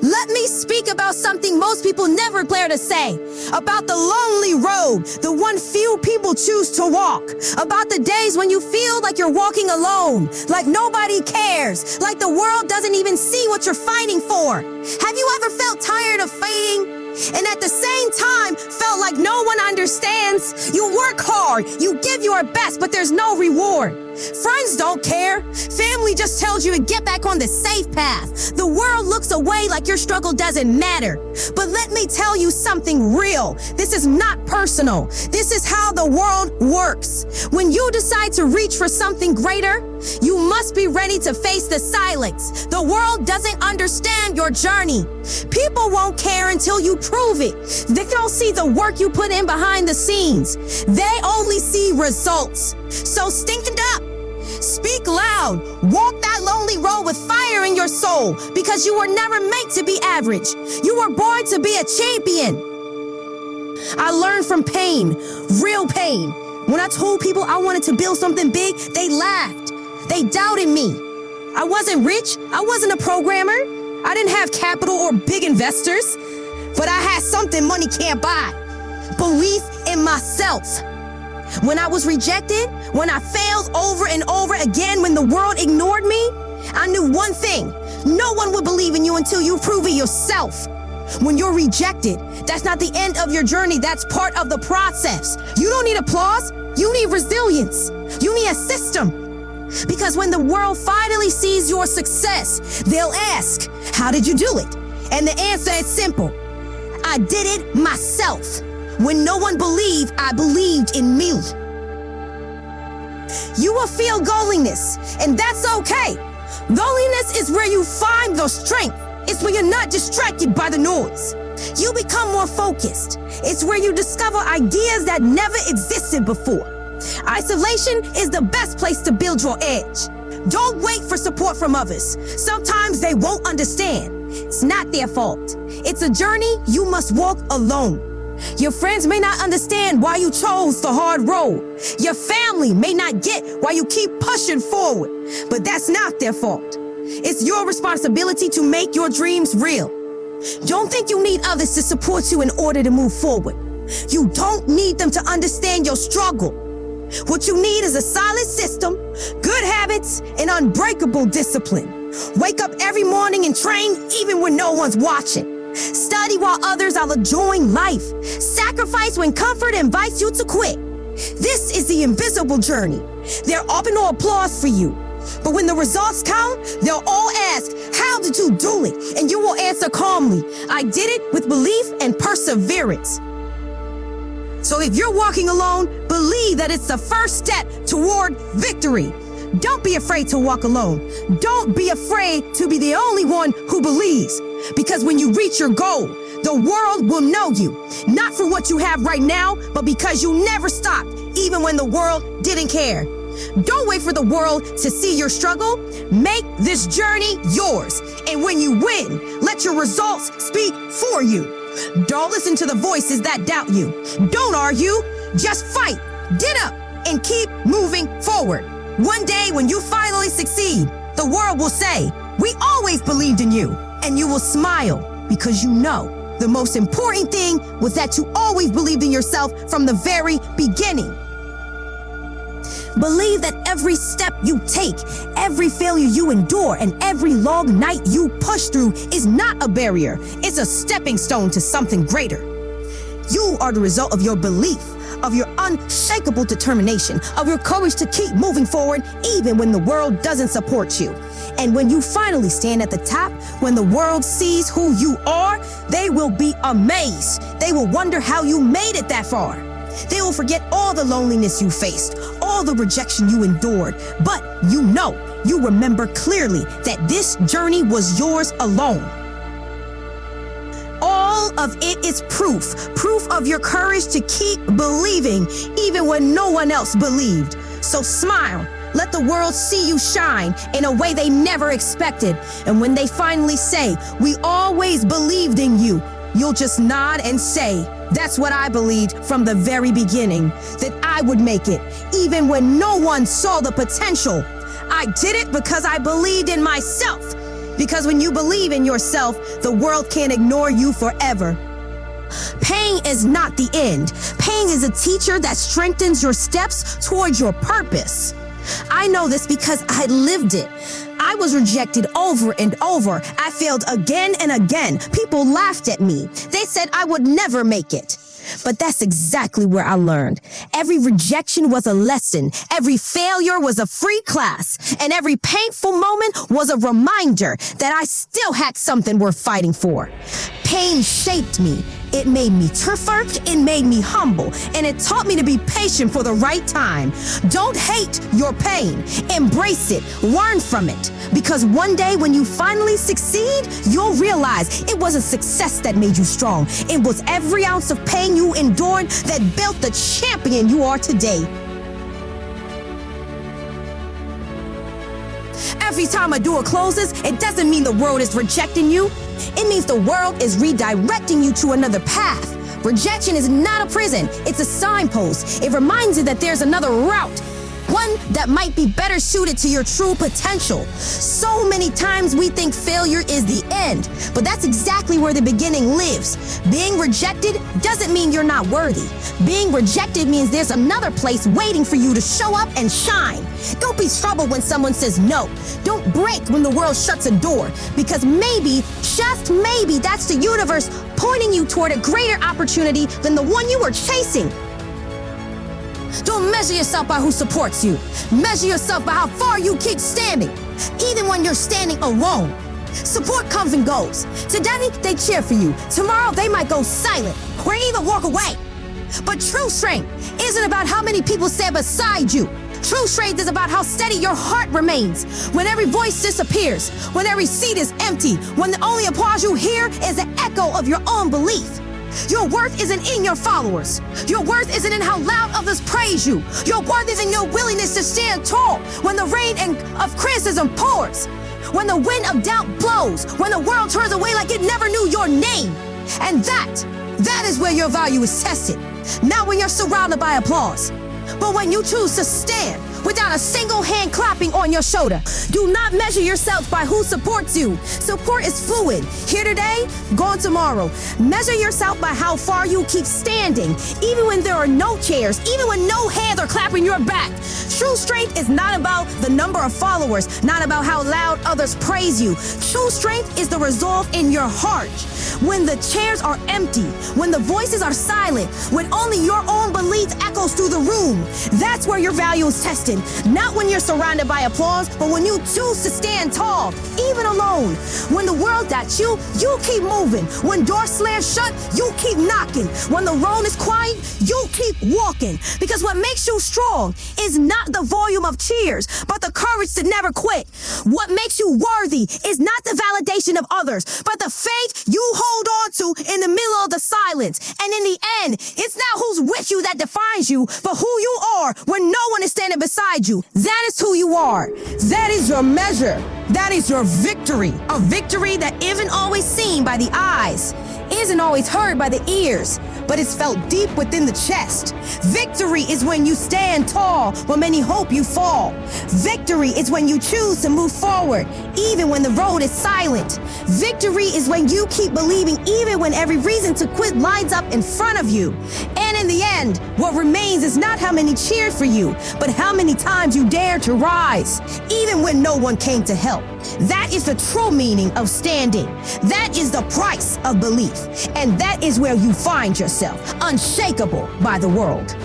Let me speak about something most people never dare to say. About the lonely road, the one few people choose to walk. About the days when you feel like you're walking alone, like nobody cares, like the world doesn't even see what you're fighting for. Have you ever felt tired of fighting? And at the same time, felt like no one understands? You work hard, you give your best, but there's no reward. Friends don't care. Family just tells you to get back on the safe path. The world looks away like your struggle doesn't matter. But let me tell you something real. This is not personal. This is how the world works. When you decide to reach for something greater, you must be ready to face the silence. The world doesn't understand your journey. People won't care until you prove it. They don't see the work you put in behind the scenes. They only see results. So stand up. Speak loud. Walk that lonely road with fire in your soul, because you were never meant to be average. You were born to be a champion. I learned from pain, real pain. When I told people I wanted to build something big, they laughed. They doubted me. I wasn't rich. I wasn't a programmer. I didn't have capital or big investors, but I had something money can't buy: belief in myself. When I was rejected, when I failed over and over again, when the world ignored me, I knew one thing: no one will believe in you until you prove it yourself. When you're rejected, that's not the end of your journey. That's part of the process. You don't need applause. You need resilience. You need a system. Because when the world finally sees your success, they'll ask, how did you do it? And the answer is simple: I did it myself. When no one believed, I believed in me. You will feel loneliness, and that's okay. Loneliness is where you find the strength. It's when you're not distracted by the noise. You become more focused. It's where you discover ideas that never existed before. Isolation is the best place to build your edge. Don't wait for support from others. Sometimes they won't understand. It's not their fault. It's a journey you must walk alone. Your friends may not understand why you chose the hard road. Your family may not get why you keep pushing forward, but that's not their fault. It's your responsibility to make your dreams real. Don't think you need others to support you in order to move forward. You don't need them to understand your struggle. What you need is a solid system, good habits, and unbreakable discipline. Wake up every morning and train even when no one's watching. Study while others are enjoying life. Sacrifice when comfort invites you to quit. This is the invisible journey. They're open to applause for you. But when the results come, they'll all ask, how did you do it? And you will answer calmly, I did it with belief and perseverance. So if you're walking alone, believe that it's the first step toward victory. Don't be afraid to walk alone. Don't be afraid to be the only one who believes. Because when you reach your goal, the world will know you. Not for what you have right now, but because you never stopped, even when the world didn't care. Don't wait for the world to see your struggle. Make this journey yours. And when you win, let your results speak for you. Don't listen to the voices that doubt you. Don't argue, just fight, get up, and keep moving forward. One day when you finally succeed, the world will say, we always believed in you. And you will smile because you know the most important thing was that you always believed in yourself from the very beginning. Believe that every step you take, every failure you endure, and every long night you push through is not a barrier. It's a stepping stone to something greater. You are the result of your belief, of your unshakable determination, of your courage to keep moving forward even when the world doesn't support you. And when you finally stand at the top, when the world sees who you are, they will be amazed. They will wonder how you made it that far. They will forget all the loneliness you faced, all the rejection you endured. But you remember clearly that this journey was yours alone. All of it is proof of your courage to keep believing, even when no one else believed. So smile. Let the world see you shine in a way they never expected. And when they finally say, we always believed in you, you'll just nod and say, that's what I believed from the very beginning, that I would make it, even when no one saw the potential. I did it because I believed in myself. Because when you believe in yourself, the world can't ignore you forever. Pain is not the end. Pain is a teacher that strengthens your steps towards your purpose. I know this because I lived it. I was rejected over and over. I failed again and again. People laughed at me. They said I would never make it. But that's exactly where I learned. Every rejection was a lesson. Every failure was a free class. And every painful moment was a reminder that I still had something worth fighting for. Pain shaped me. It made me tougher, it made me humble, and it taught me to be patient for the right time. Don't hate your pain. Embrace it. Learn from it. Because one day when you finally succeed, you'll realize it was a success that made you strong. It was every ounce of pain you endured that built the champion you are today. Every time a door closes, it doesn't mean the world is rejecting you. It means the world is redirecting you to another path. Rejection is not a prison, it's a signpost. It reminds you that there's another route, one that might be better suited to your true potential. So many times we think failure is the end, but that's exactly where the beginning lives. Being rejected doesn't mean you're not worthy. Being rejected means there's another place waiting for you to show up and shine. Don't be troubled when someone says no. Don't break when the world shuts a door, because maybe, just maybe, that's the universe pointing you toward a greater opportunity than the one you were chasing. Don't measure yourself by who supports you. Measure yourself by how far you keep standing, even when you're standing alone. Support comes and goes. Today, they cheer for you. Tomorrow, they might go silent or even walk away. But true strength isn't about how many people stand beside you. True strength is about how steady your heart remains. When every voice disappears, when every seat is empty, when the only applause you hear is the echo of your own belief. Your worth isn't in your followers. Your worth isn't in how loud others praise you. Your worth is in your willingness to stand tall when the rain of criticism pours, when the wind of doubt blows, when the world turns away like it never knew your name. And that is where your value is tested. Not when you're surrounded by applause, but when you choose to stand without a single hand clapping on your shoulder. Do not measure yourself by who supports you. Support is fluid. Here today, gone tomorrow. Measure yourself by how far you keep standing, even when there are no chairs, even when no hands are clapping your back. True strength is not about the number of followers, not about how loud others praise you. True strength is the resolve in your heart. When the chairs are empty, when the voices are silent, when only your own belief echoes through the room, that's where your value is tested. Not when you're surrounded by applause, but when you choose to stand tall, even alone. When the world doubts you, you keep moving. When doors slam shut, you keep knocking. When the road is quiet, you keep walking. Because what makes you strong is not the volume of cheers, but the courage to never quit. What makes you worthy is not the validation of others, but the faith you hold on to in the middle of the silence. And in the end, it's not who's with you that defines you, but who you are when no one is standing beside you. That is who you are. That is your measure. That is your victory. A victory that isn't always seen by the eyes, isn't always heard by the ears, but it's felt deep within the chest. Victory is when you stand tall when many hope you fall. Victory is when you choose to move forward, even when the road is silent. Victory is when you keep believing even when every reason to quit lines up in front of you. And in the end, what remains is not how many cheered for you, but how many times you dared to rise, even when no one came to help. That is the true meaning of standing. That is the price of belief. And that is where you find yourself, unshakable by the world.